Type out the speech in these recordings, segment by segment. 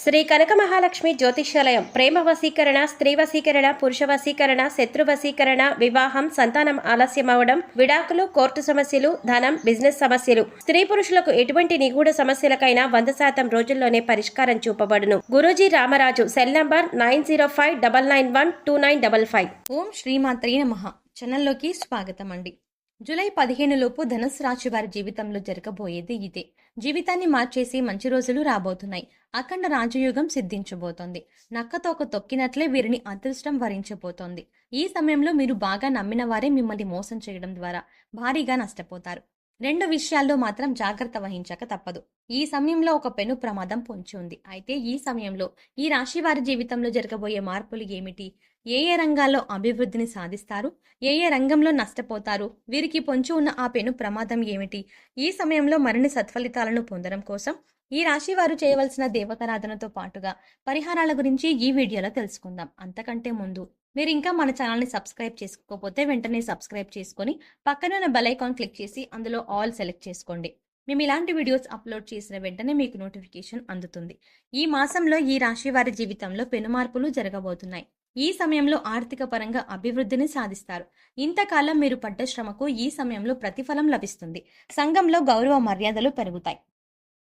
శ్రీ కనక మహాలక్ష్మి జ్యోతిష్యాలయం ప్రేమ వశీకరణ, స్త్రీ వశీకరణ, పురుష వశీకరణ, శత్రు వశీకరణ, వివాహం, సంతానం ఆలస్యం అవడం, విడాకులు, కోర్టు సమస్యలు, ధనం, బిజినెస్ సమస్యలు, స్త్రీ పురుషులకు ఎటువంటి నిగూఢ సమస్యలకైనా 100% రోజుల్లోనే పరిష్కారం చూపబడును. గురూజీ రామరాజు. Cell number 9059912955. ఓం శ్రీమాత్రే నమః. ఛానల్లోకి స్వాగతం అండి. జూలై 15 లోపు ధనుసు రాశి వారి జీవితంలో జరగబోయేది ఇదే. జీవితాన్ని మార్చేసి మంచి రోజులు రాబోతున్నాయి. అఖండ రాజయోగం సిద్ధించబోతోంది. నక్కతోక తొక్కినట్లే వీరిని అదృష్టం వరించబోతోంది. ఈ సమయంలో మీరు బాగా నమ్మిన వారే మిమ్మల్ని మోసం చేయడం ద్వారా భారీగా నష్టపోతారు. 2 విషయాల్లో మాత్రం జాగ్రత్త వహించక తప్పదు. ఈ సమయంలో ఒక పెను ప్రమాదం పొంచి ఉంది. అయితే ఈ సమయంలో ఈ రాశి వారి జీవితంలో జరగబోయే మార్పులు ఏమిటి? ఏ రంగాల్లో అభివృద్ధిని సాధిస్తారు? ఏ రంగంలో నష్టపోతారు? వీరికి పొంచి ఉన్న ఆ పెను ప్రమాదం ఏమిటి? ఈ సమయంలో మరిన్ని సత్ఫలితాలను పొందడం కోసం ఈ రాశి వారు చేయవలసిన దేవతారాధనతో పాటుగా పరిహారాల గురించి ఈ వీడియోలో తెలుసుకుందాం. అంతకంటే ముందు మీరు ఇంకా మన ఛానల్ని సబ్స్క్రైబ్ చేసుకోకపోతే వెంటనే సబ్స్క్రైబ్ చేసుకొని పక్కన ఉన్న బెల్ ఐకాన్ క్లిక్ చేసి అందులో ఆల్ సెలెక్ట్ చేసుకోండి. మేము ఇలాంటి వీడియోస్ అప్లోడ్ చేసిన వెంటనే మీకు నోటిఫికేషన్ అందుతుంది. ఈ మాసంలో ఈ రాశి వారి జీవితంలో పెనుమార్పులు జరగబోతున్నాయి. ఈ సమయంలో ఆర్థిక పరంగా అభివృద్ధిని సాధిస్తారు. ఇంతకాలం మీరు పడ్డ శ్రమకు ఈ సమయంలో ప్రతిఫలం లభిస్తుంది. సంఘంలో గౌరవ మర్యాదలు పెరుగుతాయి.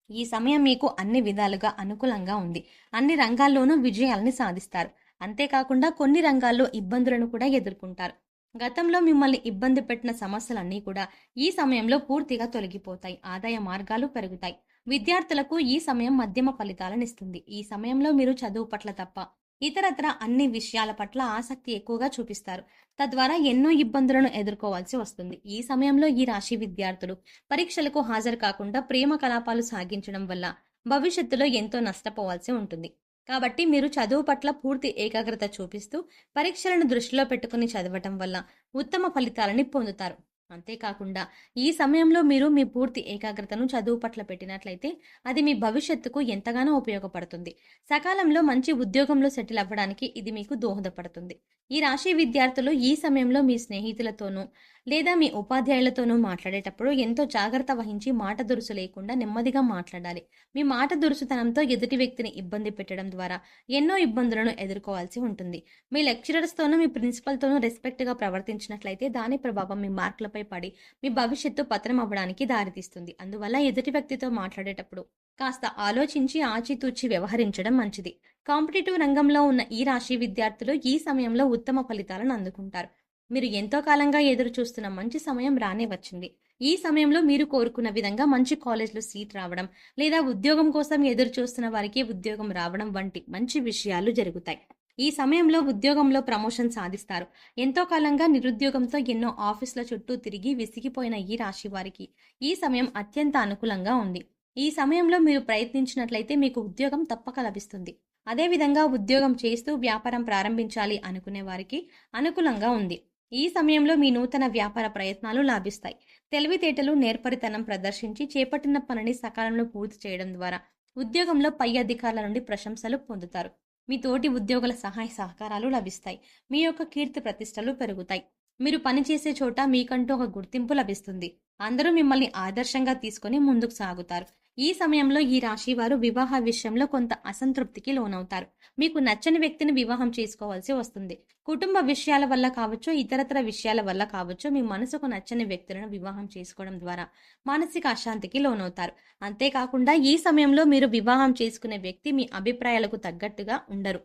ఈ సమయం మీకు అన్ని విధాలుగా అనుకూలంగా ఉంది. అన్ని రంగాల్లోనూ విజయాలని సాధిస్తారు. అంతేకాకుండా కొన్ని రంగాల్లో ఇబ్బందులను కూడా ఎదుర్కొంటారు. గతంలో మిమ్మల్ని ఇబ్బంది పెట్టిన సమస్యలన్నీ కూడా ఈ సమయంలో పూర్తిగా తొలగిపోతాయి. ఆదాయ మార్గాలు పెరుగుతాయి. విద్యార్థులకు ఈ సమయం మధ్యమ ఫలితాలను ఇస్తుంది. ఈ సమయంలో మీరు చదువు పట్ల తప్ప ఇతరత్ర అన్ని విషయాల పట్ల ఆసక్తి ఎక్కువగా చూపిస్తారు. తద్వారా ఎన్నో ఇబ్బందులను ఎదుర్కోవాల్సి వస్తుంది. ఈ సమయంలో ఈ రాశి విద్యార్థులు పరీక్షలకు హాజరు కాకుండా ప్రేమ కలాపాలు సాగించడం వల్ల భవిష్యత్తులో ఎంతో నష్టపోవాల్సి ఉంటుంది. కాబట్టి మీరు చదువు పట్ల పూర్తి ఏకాగ్రత చూపిస్తూ పరీక్షలను దృష్టిలో పెట్టుకుని చదవటం వల్ల ఉత్తమ ఫలితాలని పొందుతారు. అంతేకాకుండా ఈ సమయంలో మీరు మీ పూర్తి ఏకాగ్రతను చదువు పట్ల పెట్టినట్లయితే అది మీ భవిష్యత్తుకు ఎంతగానో ఉపయోగపడుతుంది. సకాలంలో మంచి ఉద్యోగంలో సెటిల్ అవ్వడానికి ఇది మీకు దోహదపడుతుంది. ఈ రాశి విద్యార్థులు ఈ సమయంలో మీ స్నేహితులతోనూ లేదా మీ ఉపాధ్యాయులతోనూ మాట్లాడేటప్పుడు ఎంతో జాగ్రత్త వహించి మాట దురుసు లేకుండా నెమ్మదిగా మాట్లాడాలి. మీ మాట దురుసుతనంతో ఎదుటి వ్యక్తిని ఇబ్బంది పెట్టడం ద్వారా ఎన్నో ఇబ్బందులను ఎదుర్కోవాల్సి ఉంటుంది. మీ లెక్చరర్స్తోనూ మీ ప్రిన్సిపల్తోనూ రెస్పెక్ట్గా ప్రవర్తించినట్లయితే దాని ప్రభావం మీ మార్కులపై పడి మీ భవిష్యత్తు పతనం అవ్వడానికి దారితీస్తుంది. అందువల్ల ఎదుటి వ్యక్తితో మాట్లాడేటప్పుడు కాస్త ఆలోచించి ఆచితూచి వ్యవహరించడం మంచిది. కాంపిటేటివ్ రంగంలో ఉన్న ఈ రాశి విద్యార్థులు ఈ సమయంలో ఉత్తమ ఫలితాలను అందుకుంటారు. మీరు ఎంతో కాలంగా ఎదురు చూస్తున్న మంచి సమయం రానే వచ్చింది. ఈ సమయంలో మీరు కోరుకున్న విధంగా మంచి కాలేజ్లో సీట్ రావడం లేదా ఉద్యోగం కోసం ఎదురు చూస్తున్న వారికి ఉద్యోగం రావడం వంటి మంచి విషయాలు జరుగుతాయి. ఈ సమయంలో ఉద్యోగంలో ప్రమోషన్ సాధిస్తారు. ఎంతో కాలంగా నిరుద్యోగంతో ఎన్నో ఆఫీసుల చుట్టూ తిరిగి విసిగిపోయిన ఈ రాశి వారికి ఈ సమయం అత్యంత అనుకూలంగా ఉంది. ఈ సమయంలో మీరు ప్రయత్నించినట్లయితే మీకు ఉద్యోగం తప్పక లభిస్తుంది. అదేవిధంగా ఉద్యోగం చేస్తూ వ్యాపారం ప్రారంభించాలి అనుకునే వారికి అనుకూలంగా ఉంది. ఈ సమయంలో మీ నూతన వ్యాపార ప్రయత్నాలు లాభిస్తాయి. తెలివితేటలు, నేర్పరితనం ప్రదర్శించి చేపట్టిన పనిని సకాలంలో పూర్తి చేయడం ద్వారా ఉద్యోగంలో పై అధికారుల నుండి ప్రశంసలు పొందుతారు. మీ తోటి ఉద్యోగుల సహాయ సహకారాలు లభిస్తాయి. మీ యొక్క కీర్తి ప్రతిష్టలు పెరుగుతాయి. మీరు పనిచేసే చోట మీకంటూ ఒక గుర్తింపు లభిస్తుంది. అందరూ మిమ్మల్ని ఆదర్శంగా తీసుకొని ముందుకు సాగుతారు. ఈ సమయంలో ఈ రాశి వారు వివాహ విషయంలో కొంత అసంతృప్తికి లోనవుతారు. మీకు నచ్చని వ్యక్తిని వివాహం చేసుకోవాల్సి వస్తుంది. కుటుంబ విషయాల వల్ల కావచ్చు, ఇతరత్ర విషయాల వల్ల కావచ్చు, మీ మనసుకు నచ్చని వ్యక్తులను వివాహం చేసుకోవడం ద్వారా మానసిక అశాంతికి లోనవుతారు. అంతేకాకుండా ఈ సమయంలో మీరు వివాహం చేసుకునే వ్యక్తి మీ అభిప్రాయాలకు తగ్గట్టుగా ఉండరు.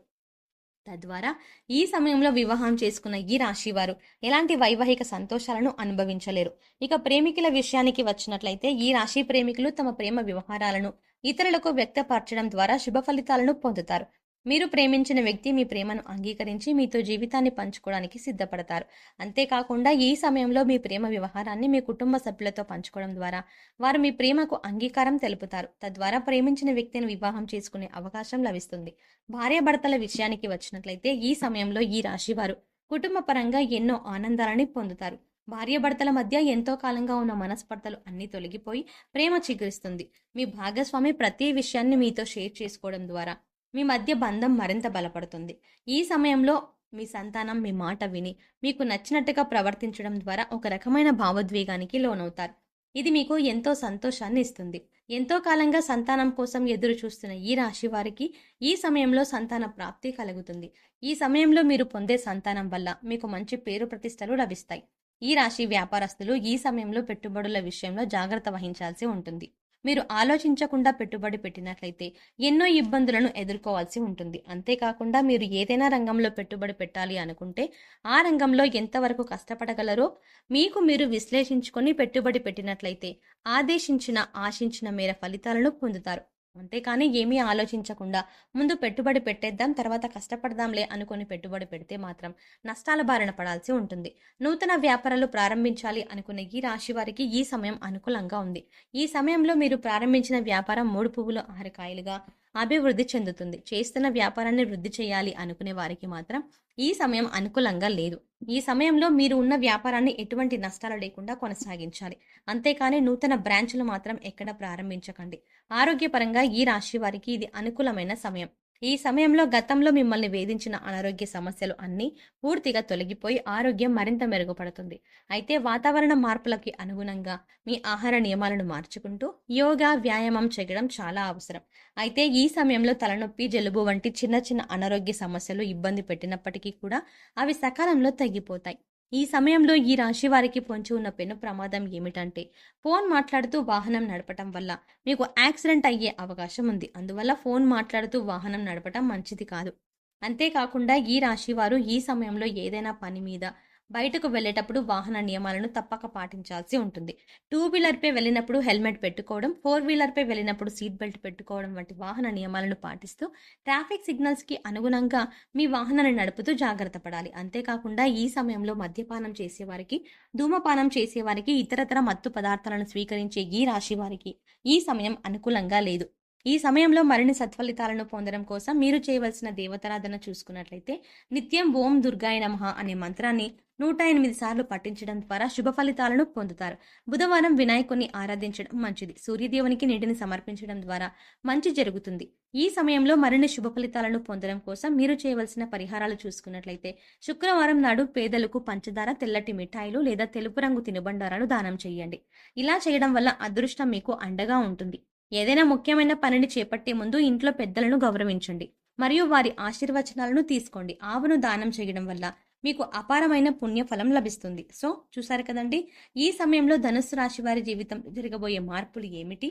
తద్వారా ఈ సమయంలో వివాహం చేసుకున్న ఈ రాశి వారు ఎలాంటి వైవాహిక సంతోషాలను అనుభవించలేరు. ఇక ప్రేమికుల విషయానికి వచ్చినట్లయితే ఈ రాశి ప్రేమికులు తమ ప్రేమ వ్యవహారాలను ఇతరులకు వ్యక్తపరచడం ద్వారా శుభ ఫలితాలను పొందుతారు. మీరు ప్రేమించిన వ్యక్తి మీ ప్రేమను అంగీకరించి మీతో జీవితాన్ని పంచుకోవడానికి సిద్ధపడతారు. అంతేకాకుండా ఈ సమయంలో మీ ప్రేమ వ్యవహారాన్ని మీ కుటుంబ సభ్యులతో పంచుకోవడం ద్వారా వారు మీ ప్రేమకు అంగీకారం తెలుపుతారు. తద్వారా ప్రేమించిన వ్యక్తిని వివాహం చేసుకునే అవకాశం లభిస్తుంది. భార్యాభర్తల విషయానికి వచ్చినట్లయితే ఈ సమయంలో ఈ రాశి వారు కుటుంబ పరంగా ఎన్నో ఆనందాలని పొందుతారు. భార్యాభర్తల మధ్య ఎంతో కాలంగా ఉన్న మనస్పర్ధలు అన్నీ తొలగిపోయి ప్రేమ చిగురిస్తుంది. మీ భాగస్వామి ప్రతి విషయాన్ని మీతో షేర్ చేసుకోవడం ద్వారా మీ మధ్య బంధం మరింత బలపడుతుంది. ఈ సమయంలో మీ సంతానం మీ మాట విని మీకు నచ్చినట్టుగా ప్రవర్తించడం ద్వారా ఒక రకమైన భావోద్వేగానికి లోనవుతారు. ఇది మీకు ఎంతో సంతోషాన్ని ఇస్తుంది. ఎంతో కాలంగా సంతానం కోసం ఎదురు చూస్తున్న ఈ రాశి వారికి ఈ సమయంలో సంతాన ప్రాప్తి కలుగుతుంది. ఈ సమయంలో మీరు పొందే సంతానం వల్ల మీకు మంచి పేరు ప్రతిష్టలు లభిస్తాయి. ఈ రాశి వ్యాపారస్తులు ఈ సమయంలో పెట్టుబడుల విషయంలో జాగ్రత్త వహించాల్సి ఉంటుంది. మీరు ఆలోచించకుండా పెట్టుబడి పెట్టినట్లయితే ఎన్నో ఇబ్బందులను ఎదుర్కోవాల్సి ఉంటుంది. అంతేకాకుండా మీరు ఏదైనా రంగంలో పెట్టుబడి పెట్టాలి అనుకుంటే ఆ రంగంలో ఎంతవరకు కష్టపడగలరో మీకు మీరు విశ్లేషించుకొని పెట్టుబడి పెట్టినట్లయితే ఆశించిన మేర ఫలితాలను పొందుతారు. అంతేకాని ఏమీ ఆలోచించకుండా ముందు పెట్టుబడి పెట్టేద్దాం, తర్వాత కష్టపడదాంలే అనుకొని పెట్టుబడి పెడితే మాత్రం నష్టాల బారిన పడాల్సి ఉంటుంది. నూతన వ్యాపారాలు ప్రారంభించాలి అనుకునే ఈ రాశి వారికి ఈ సమయం అనుకూలంగా ఉంది. ఈ సమయంలో మీరు ప్రారంభించిన వ్యాపారం 3 పువ్వులు 6 కాయలుగా అభివృద్ధి చెందుతుంది. చేస్తున్న వ్యాపారాన్ని వృద్ధి చేయాలి అనుకునే వారికి మాత్రం ఈ సమయం అనుకూలంగా లేదు. ఈ సమయంలో మీరు ఉన్న వ్యాపారాన్ని ఎటువంటి నష్టాలు లేకుండా కొనసాగించాలి. అంతేకాని నూతన బ్రాంచ్లు మాత్రం ఎక్కడ ప్రారంభించకండి. ఆరోగ్యపరంగా ఈ రాశి వారికి ఇది అనుకూలమైన సమయం. ఈ సమయంలో గతంలో మిమ్మల్ని వేధించిన అనారోగ్య సమస్యలు అన్నీ పూర్తిగా తొలగిపోయి ఆరోగ్యం మరింత మెరుగుపడుతుంది. అయితే వాతావరణ మార్పులకి అనుగుణంగా మీ ఆహార నియమాలను మార్చుకుంటూ యోగా, వ్యాయామం చేయడం చాలా అవసరం. అయితే ఈ సమయంలో తలనొప్పి, జలుబు వంటి చిన్న చిన్న అనారోగ్య సమస్యలు ఇబ్బంది పెట్టినప్పటికీ కూడా అవి సకాలంలో తగ్గిపోతాయి. ఈ సమయంలో ఈ రాశి వారికి పొంచి ఉన్న పెను ప్రమాదం ఏమిటంటే ఫోన్ మాట్లాడుతూ వాహనం నడపటం వల్ల మీకు యాక్సిడెంట్ అయ్యే అవకాశం ఉంది. అందువల్ల ఫోన్ మాట్లాడుతూ వాహనం నడపటం మంచిది కాదు. అంతేకాకుండా ఈ రాశి వారు ఈ సమయంలో ఏదైనా పని మీద బయటకు వెళ్ళేటప్పుడు వాహన నియమాలను తప్పక పాటించాల్సి ఉంటుంది. 2 వీలర్పై వెళ్ళినప్పుడు హెల్మెట్ పెట్టుకోవడం, 4 వీలర్పై వెళ్ళినప్పుడు సీట్ బెల్ట్ పెట్టుకోవడం వంటి వాహన నియమాలను పాటిస్తూ ట్రాఫిక్ సిగ్నల్స్కి అనుగుణంగా మీ వాహనాన్ని నడుపుతూ జాగ్రత్త పడాలి. అంతేకాకుండా ఈ సమయంలో మద్యపానం చేసేవారికి, ధూమపానం చేసేవారికి, ఇతరతర మత్తు పదార్థాలను స్వీకరించే ఈ రాశి వారికి ఈ సమయం అనుకూలంగా లేదు. ఈ సమయంలో మరిన్ని సత్ఫలితాలను పొందడం కోసం మీరు చేయవలసిన దేవతారాధన చూసుకున్నట్లయితే నిత్యం ఓం దుర్గాయ నమః అనే మంత్రాన్ని 108 సార్లు పఠించడం ద్వారా శుభ ఫలితాలను పొందుతారు. బుధవారం వినాయకుని ఆరాధించడం మంచిది. సూర్యదేవునికి నీటిని సమర్పించడం ద్వారా మంచి జరుగుతుంది. ఈ సమయంలో మరిన్ని శుభ ఫలితాలను పొందడం కోసం మీరు చేయవలసిన పరిహారాలు చూసుకున్నట్లయితే శుక్రవారం నాడు పేదలకు పంచదార, తెల్లటి మిఠాయిలు లేదా తెలుపు రంగు తినుబండారాలు దానం చేయండి. ఇలా చేయడం వల్ల అదృష్టం మీకు అండగా ఉంటుంది. ఏదైనా ముఖ్యమైన పనిని చేపట్టే ముందు ఇంట్లో పెద్దలను గౌరవించండి మరియు వారి ఆశీర్వచనాలను తీసుకోండి. ఆవును దానం చేయడం వల్ల మీకు అపారమైన పుణ్యఫలం లభిస్తుంది. సో చూసారు కదండి, ఈ సమయంలో ధనుస్సు రాశి వారి జీవితం జరగబోయే మార్పులు ఏమిటి,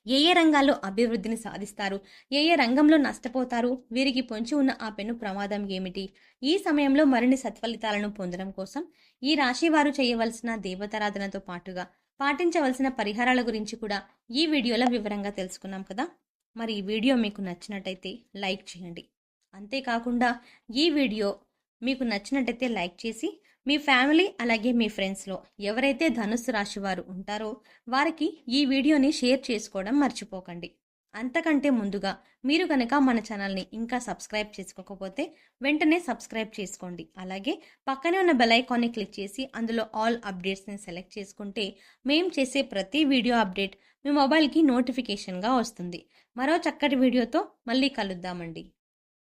ఏ రంగాల్లో అభివృద్ధిని సాధిస్తారు, ఏ రంగంలో నష్టపోతారు, వీరికి పొంచి ఉన్న ఆ పెను ప్రమాదం ఏమిటి, ఈ సమయంలో మరిన్ని సత్ఫలితాలను పొందడం కోసం ఈ రాశి వారు చేయవలసిన దేవతారాధనతో పాటుగా పాటించవలసిన పరిహారాల గురించి కూడా ఈ వీడియోలో వివరంగా తెలుసుకున్నాం కదా. మరి ఈ వీడియో మీకు నచ్చినట్టయితే లైక్ చేయండి. అంతేకాకుండా ఈ వీడియో మీకు నచ్చినట్టయితే లైక్ చేసి మీ ఫ్యామిలీ అలాగే మీ ఫ్రెండ్స్లో ఎవరైతే ధనుస్సు రాశి వారు ఉంటారో వారికి ఈ వీడియోని షేర్ చేసుకోవడం మర్చిపోకండి. అంతకంటే ముందుగా మీరు కనుక మన ఛానల్ని ఇంకా సబ్స్క్రైబ్ చేసుకోకపోతే వెంటనే సబ్స్క్రైబ్ చేసుకోండి. అలాగే పక్కనే ఉన్న బెల్ ఐకాన్ని క్లిక్ చేసి అందులో ఆల్ అప్డేట్స్ని సెలెక్ట్ చేసుకుంటే మేము చేసే ప్రతి వీడియో అప్డేట్ మీ మొబైల్కి నోటిఫికేషన్గా వస్తుంది. మరో చక్కటి వీడియోతో మళ్ళీ కలుద్దామండి.